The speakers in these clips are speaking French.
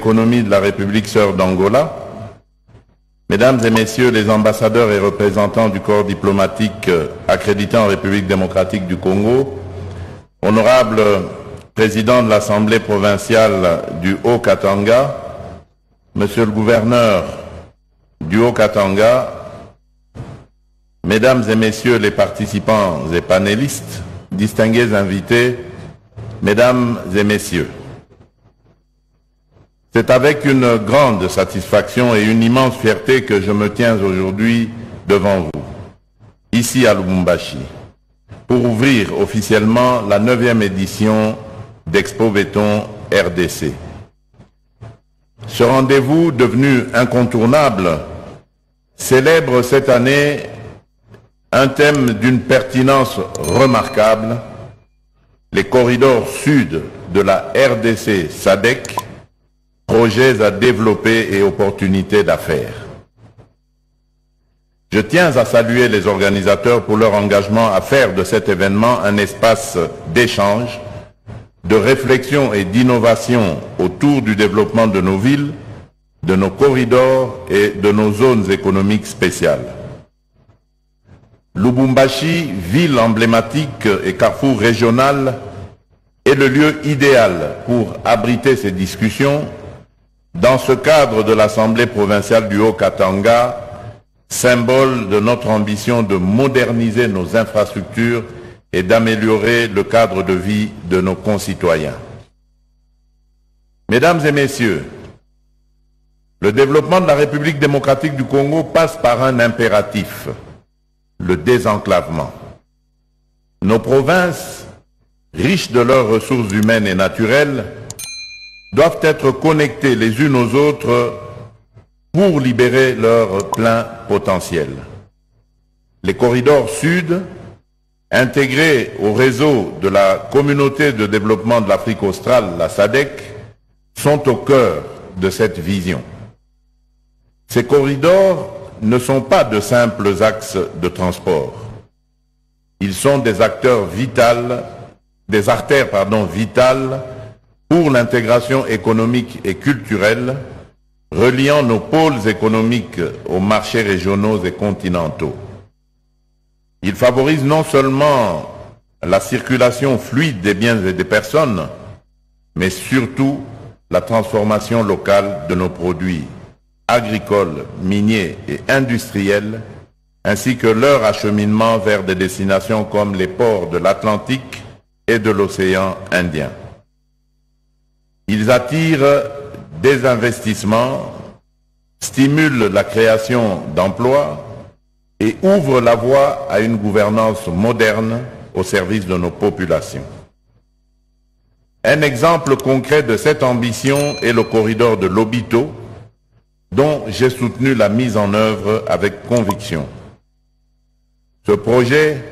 l'économie de la République sœur d'Angola, Mesdames et Messieurs les ambassadeurs et représentants du corps diplomatique accrédité en République démocratique du Congo, honorable président de l'Assemblée provinciale du Haut-Katanga, Monsieur le gouverneur du Haut-Katanga, Mesdames et Messieurs les participants et panélistes, distingués invités, Mesdames et Messieurs, c'est avec une grande satisfaction et une immense fierté que je me tiens aujourd'hui devant vous, ici à Lubumbashi, pour ouvrir officiellement la 9e édition d'Expo Béton RDC. Ce rendez-vous devenu incontournable célèbre cette année un thème d'une pertinence remarquable, les corridors sud de la RDC SADC, projets à développer et opportunités d'affaires. Je tiens à saluer les organisateurs pour leur engagement à faire de cet événement un espace d'échange, de réflexion et d'innovation autour du développement de nos villes, de nos corridors et de nos zones économiques spéciales. Lubumbashi, ville emblématique et carrefour régional, est le lieu idéal pour abriter ces discussions dans ce cadre de l'Assemblée provinciale du Haut-Katanga, symbole de notre ambition de moderniser nos infrastructures et d'améliorer le cadre de vie de nos concitoyens. Mesdames et Messieurs, le développement de la République démocratique du Congo passe par un impératif, le désenclavement. Nos provinces, riches de leurs ressources humaines et naturelles, doivent être connectées les unes aux autres pour libérer leur plein potentiel. Les corridors sud, intégrés au réseau de la Communauté de développement de l'Afrique australe, la SADC, sont au cœur de cette vision. Ces corridors ne sont pas de simples axes de transport. Ils sont des acteurs des artères vitales pour l'intégration économique et culturelle, reliant nos pôles économiques aux marchés régionaux et continentaux. Ils favorisent non seulement la circulation fluide des biens et des personnes, mais surtout la transformation locale de nos produits agricoles, miniers et industriels, ainsi que leur acheminement vers des destinations comme les ports de l'Atlantique et de l'océan Indien. Ils attirent des investissements, stimulent la création d'emplois et ouvrent la voie à une gouvernance moderne au service de nos populations. Un exemple concret de cette ambition est le corridor de Lobito, dont j'ai soutenu la mise en œuvre avec conviction. Ce projet,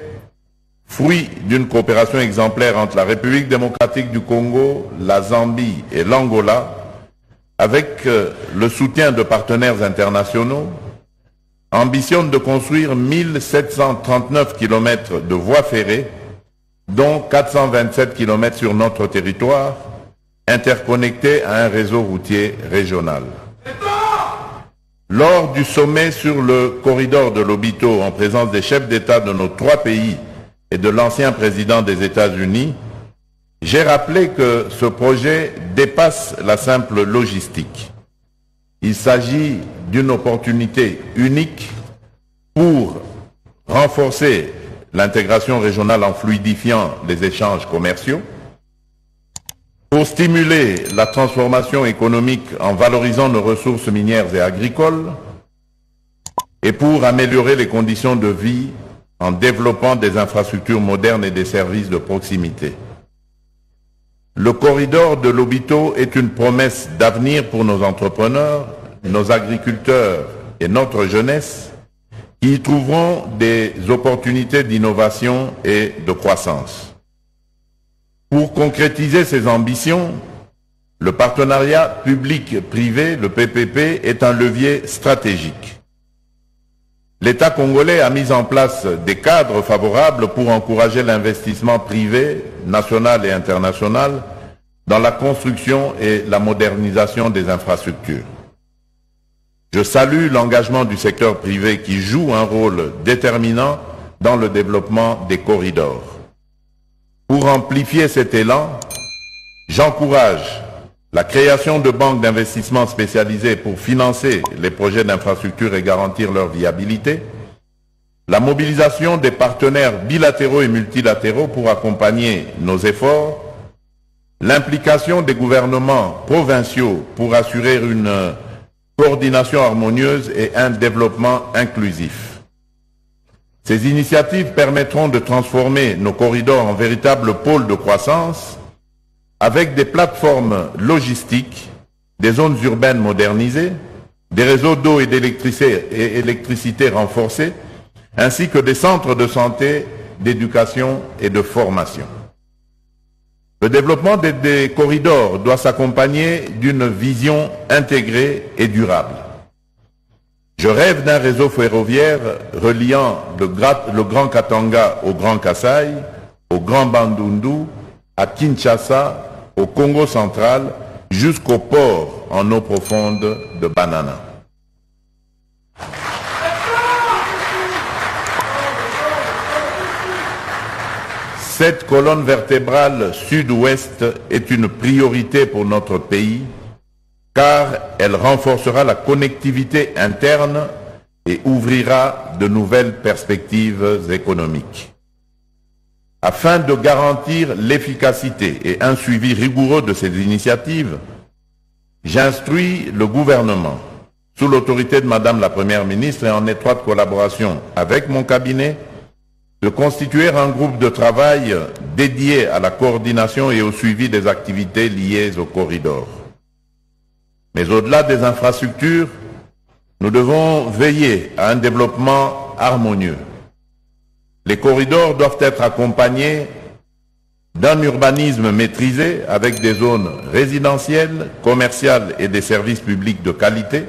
fruit d'une coopération exemplaire entre la République démocratique du Congo, la Zambie et l'Angola, avec le soutien de partenaires internationaux, ambitionne de construire 1739 km de voies ferrées, dont 427 km sur notre territoire, interconnectés à un réseau routier régional. Lors du sommet sur le corridor de Lobito, en présence des chefs d'État de nos 3 pays et de l'ancien président des États-Unis, j'ai rappelé que ce projet dépasse la simple logistique. Il s'agit d'une opportunité unique pour renforcer l'intégration régionale en fluidifiant les échanges commerciaux, pour stimuler la transformation économique en valorisant nos ressources minières et agricoles, et pour améliorer les conditions de vie en développant des infrastructures modernes et des services de proximité. Le corridor de Lobito est une promesse d'avenir pour nos entrepreneurs, nos agriculteurs et notre jeunesse, qui y trouveront des opportunités d'innovation et de croissance. Pour concrétiser ces ambitions, le partenariat public-privé, le PPP, est un levier stratégique. L'État congolais a mis en place des cadres favorables pour encourager l'investissement privé, national et international, dans la construction et la modernisation des infrastructures. Je salue l'engagement du secteur privé qui joue un rôle déterminant dans le développement des corridors. Pour amplifier cet élan, j'encourage la création de banques d'investissement spécialisées pour financer les projets d'infrastructure et garantir leur viabilité, la mobilisation des partenaires bilatéraux et multilatéraux pour accompagner nos efforts, l'implication des gouvernements provinciaux pour assurer une coordination harmonieuse et un développement inclusif. Ces initiatives permettront de transformer nos corridors en véritables pôles de croissance avec des plateformes logistiques, des zones urbaines modernisées, des réseaux d'eau et d'électricité renforcés, ainsi que des centres de santé, d'éducation et de formation. Le développement des corridors doit s'accompagner d'une vision intégrée et durable. Je rêve d'un réseau ferroviaire reliant le Grand Katanga au Grand Kasaï, au Grand Bandundu, à Kinshasa, au Congo central, jusqu'au port en eau profonde de Banana. Cette colonne vertébrale sud-ouest est une priorité pour notre pays car elle renforcera la connectivité interne et ouvrira de nouvelles perspectives économiques. Afin de garantir l'efficacité et un suivi rigoureux de ces initiatives, j'instruis le gouvernement, sous l'autorité de Madame la Première ministre et en étroite collaboration avec mon cabinet, de constituer un groupe de travail dédié à la coordination et au suivi des activités liées au corridor. Mais au-delà des infrastructures, nous devons veiller à un développement harmonieux. Les corridors doivent être accompagnés d'un urbanisme maîtrisé avec des zones résidentielles, commerciales et des services publics de qualité,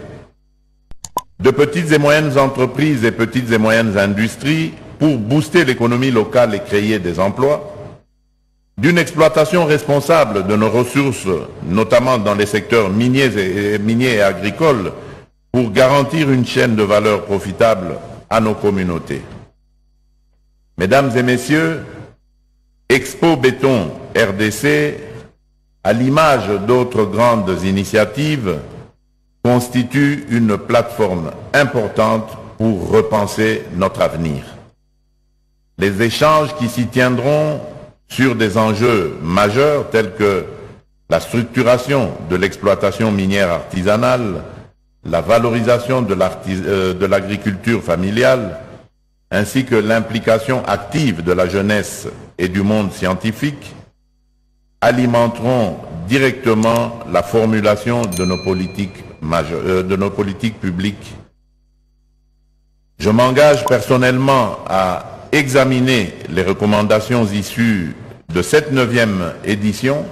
de petites et moyennes entreprises et petites et moyennes industries pour booster l'économie locale et créer des emplois, d'une exploitation responsable de nos ressources, notamment dans les secteurs miniers et agricoles, pour garantir une chaîne de valeur profitable à nos communautés. Mesdames et messieurs, Expo Béton RDC, à l'image d'autres grandes initiatives, constitue une plateforme importante pour repenser notre avenir. Les échanges qui s'y tiendront sur des enjeux majeurs tels que la structuration de l'exploitation minière artisanale, la valorisation de l'agriculture familiale, ainsi que l'implication active de la jeunesse et du monde scientifique, alimenteront directement la formulation de nos politiques publiques. Je m'engage personnellement à examiner les recommandations issues de cette 9e édition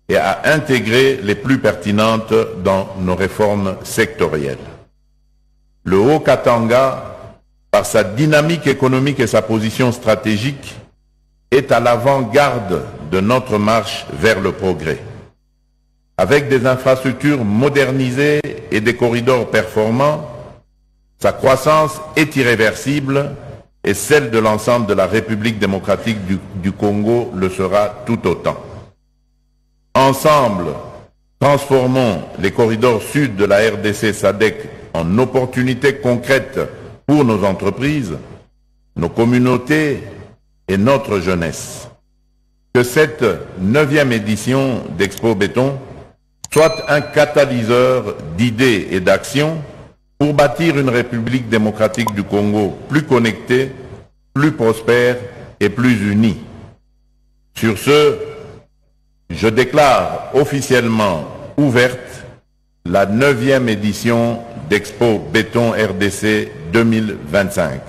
et à intégrer les plus pertinentes dans nos réformes sectorielles. Le Haut-Katanga, par sa dynamique économique et sa position stratégique, est à l'avant-garde de notre marche vers le progrès. Avec des infrastructures modernisées et des corridors performants, sa croissance est irréversible et celle de l'ensemble de la République démocratique du Congo le sera tout autant. Ensemble, transformons les corridors sud de la RDC SADC en opportunités concrètes pour nos entreprises, nos communautés et notre jeunesse. Que cette 9e édition d'Expo Béton soit un catalyseur d'idées et d'actions pour bâtir une République démocratique du Congo plus connectée, plus prospère et plus unie. Sur ce, je déclare officiellement ouverte la 9e édition d'Expo Béton RDC 2025.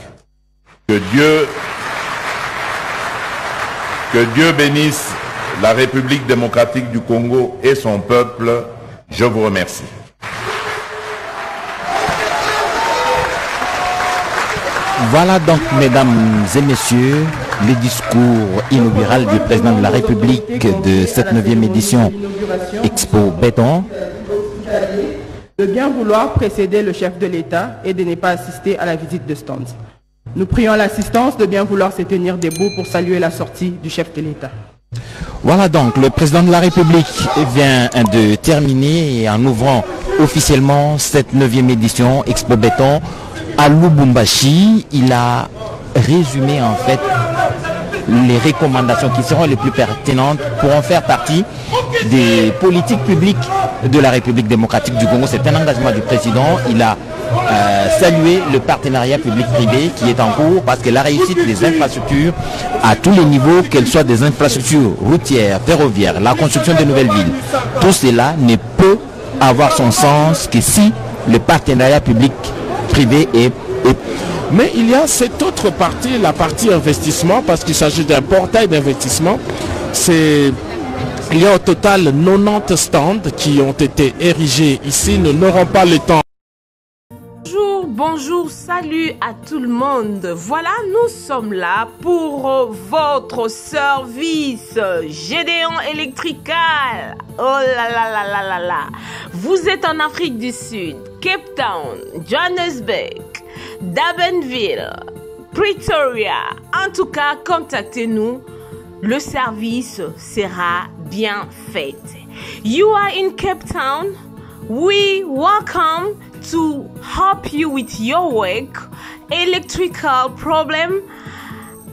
Que Dieu bénisse la République démocratique du Congo et son peuple. Je vous remercie. Voilà donc, mesdames et messieurs, le discours inaugural du président de la République de cette 9e édition Expo Béton. De bien vouloir précéder le chef de l'État et de ne pas assister à la visite de stand. Nous prions l'assistance de bien vouloir se tenir debout pour saluer la sortie du chef de l'État. Voilà donc, le président de la République vient de terminer en ouvrant officiellement cette 9e édition Expo Béton à Lubumbashi. Il a résumé en fait les recommandations qui seront les plus pertinentes pour en faire partie des politiques publiques de la République démocratique du Congo. C'est un engagement du président. Il a salué le partenariat public-privé qui est en cours parce que la réussite des infrastructures à tous les niveaux, qu'elles soient des infrastructures routières, ferroviaires, la construction de nouvelles villes, tout cela ne peut avoir son sens que si le partenariat public-privé est. Mais il y a cette autre partie, la partie investissement, parce qu'il s'agit d'un portail d'investissement. Il y a au total 90 stands qui ont été érigés ici. Nous n'aurons pas le temps. Bonjour, salut à tout le monde. Voilà, nous sommes là pour votre service Gédéon Electrical. Oh là là là là là là. Vous êtes en Afrique du Sud, Cape Town, Johannesburg, Durbanville, Pretoria. En tout cas, contactez-nous. Le service sera bien fait. You are in Cape Town. We welcome to help you with your work, electrical problem.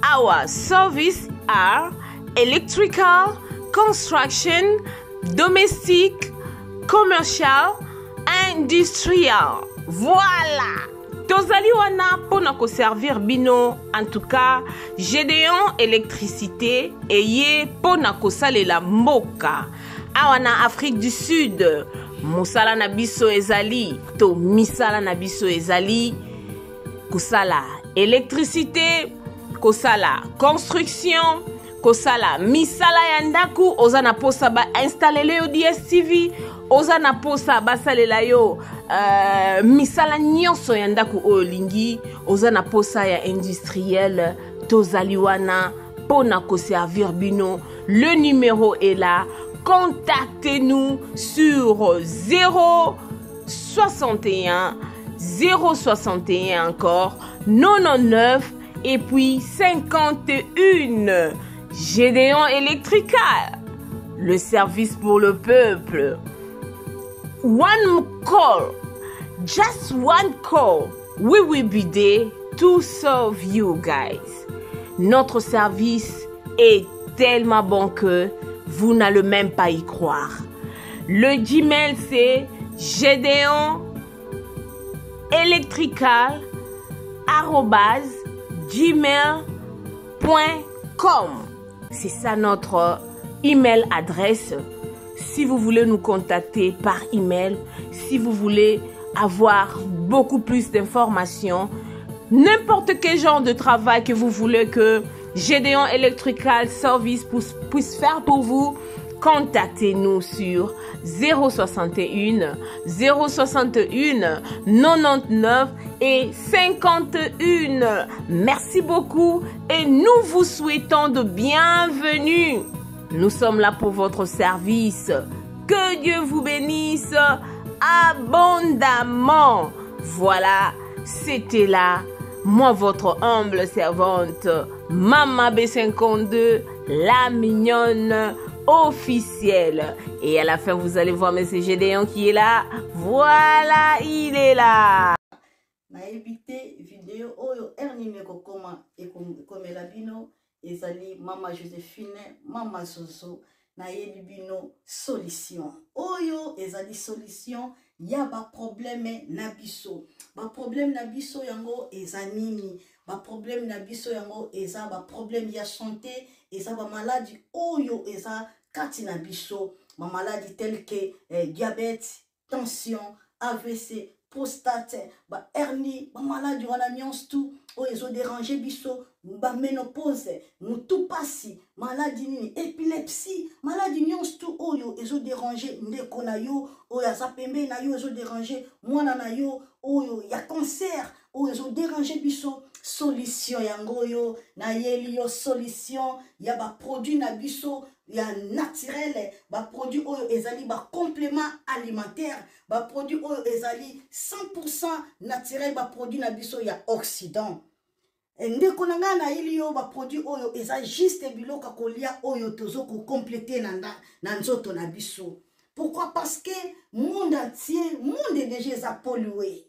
Our service are electrical, construction, domestic, commercial, industrial. Voilà. Tozali wana pona ko servir bino. En tout cas, Gédéon électricité eye pona ko salela mboka. Awana Afrique du Sud. Musala na biso ezali to misala na biso ezali kusala électricité, kosala construction, kosala misala ya ndaku, oza na posa ba installer yo DSTV, oza na posa ba salela yo misala nyonso ya ndaku olingi, oza na posa ya industriel tozali wana pona ko servir bino. Le numéro est là. Contactez-nous sur 061 061 encore 99 et puis 51. Gédéon Electrical, le service pour le peuple. One call, just one call, we will be there to serve you guys. Notre service est tellement bon que vous n'allez même pas y croire. Le Gmail c'est gedeonelectrical@gmail.com. C'est ça notre email adresse. Si vous voulez nous contacter par email, si vous voulez avoir beaucoup plus d'informations, n'importe quel genre de travail que vous voulez que Gédéon Electrical Service puisse faire pour vous, contactez-nous sur 061 061 99 et 51. Merci beaucoup et nous vous souhaitons de bienvenue. Nous sommes là pour votre service. Que Dieu vous bénisse abondamment. Voilà, c'était là, moi votre humble servante, Mama B52, la mignonne officielle. Et à la fin, vous allez voir M. Gédéon qui est là. Voilà, il est là. Na évité vidéo oyo ernimeko koma ekomela bino ezali Mama Joséphine, Mama Zozo na yebi bino solution. Oyo ezali solution ya ba problème na biso. Ba problème na biso yango ezanini. Ba problème na biso yango eza ba problème ya santé, eza ba maladie oyo eza kati na biso, ba maladie telle que diabète, tension, AVC, prostate, ba hernie, ba maladie wana nyonso tout oyo ezo déranger biso, ba ménopause, mutu pasi, maladie nini, épilepsie, maladie nyonso tout oyo ezo déranger ndeko na yo, oyo aza pembe na yo ezo déranger mwana na yo, oyo ya cancer, oyo déranger biso solution yango yo na yeli yo solution ya ba produit na biso ya naturel ba produit oyo ezali ba complément alimentaire ba produit oyo ezali 100% naturel ba produit na biso ya Occident. Ndeko nanga na ili yo ba produit oyo eza juste biloko kolia oyo tozo ko compléter na nzoto na biso. Pourquoi? Parce que monde entier, monde déjà pollué.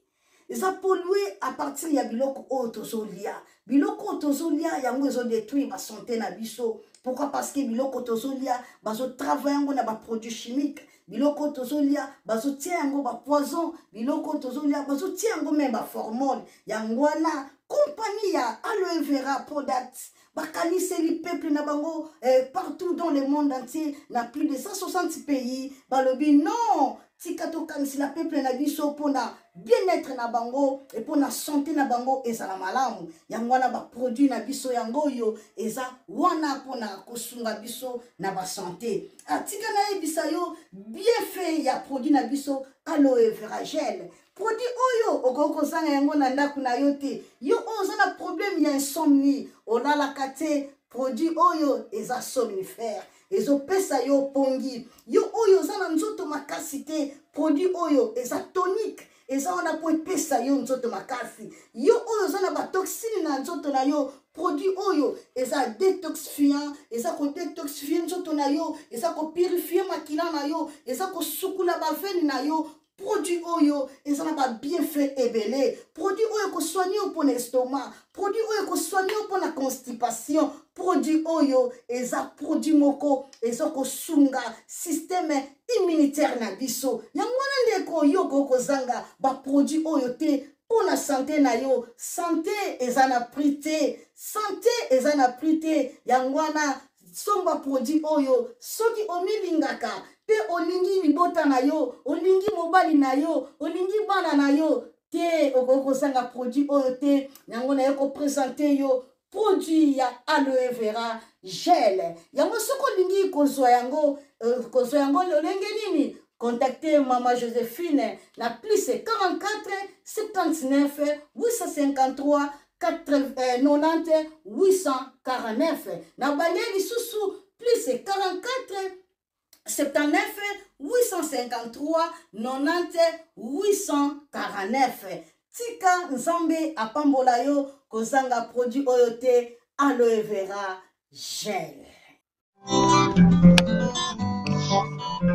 Ils ont pollué à partir de biloko otozolia. Biloko otozolia yango ils ont détruit ma santé na biso. Pourquoi? Parce que biloko otozolia bazo travailler yango na ba produits chimiques. Biloko otozolia bazo tia yango ba poison. Biloko otozolia bazo tia yango même ba hormone. Yango na compagnie ya aloe vera products. Bakanise li peuple na bango partout dans le monde entier, na plus de 160 pays. Balobi non, tikato kanisi la peuple na biso pona bien-être na bango et pona santé na bango ezala malamu. Yango wana ba produit na biso yango yo eza wana pona kosunga biso na ba santé. Atika na ebisa yo bien fait ya produit na biso aloe vera gel. Produit oyo okoko sanga yango na ndaku na yo te. Yo oza na problème ya insomnie. Ona la kate produit oyo eza somnifère. Ezo pesa yo pongi. Yo oyo oza na nzoto makasi te. Produit oyo eza tonique. Eza ona po pesa yo nzoto makasi. Yo oyo oza na ba toxine na nzoto na yo. Produit oyo eza détoxifiant. Eza ko détoxifier nzoto na yo. Eza ko purifier makila na yo. Eza ko sukula ba veine na yo. Produit oyo, ils ont pas bien fait ébélé. Produit oyo ko soigner pour l'estomac. Produit oyo ko soigner pour la constipation. Produit oyo, ils ont produit moko, ils ont ko sunga système immunitaire na biso. Yangwana ndeko yo ko zanga ba produit oyo te pour la santé na yo. Santé ezana prité. Santé ezana prité. Yangwana somba produit oyo soki omilingaka pe olingi libota na yo, olingi mobali na yo, olingi bana na yo, te okoko sanga produit oyo te, yango na yo ko présenter yo produit ya aloe vera gel. Yango soko olingi kozwa yango lolenge nini? Contactez Maman Joséphine na plus 44 79 853 90 849. Na balieli susu plus 44 79 853 90 849. Tika nzambe apambola yo kozanga produit oyo te aloe vera gel.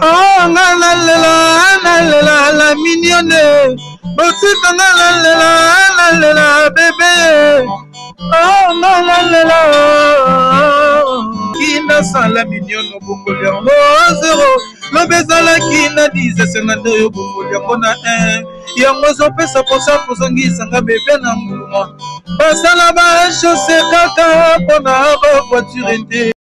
Oh la la mignonne. Botika la bébé. Oh la Kina sans la mignonne au Bongolian. Oh zéro. Le bezala kina 10 52 au Bongolian. On a 1. Yango zo pesa posa kozongisa nga bébé na muluma. Basala ba chaussée kaka pona ba voiture.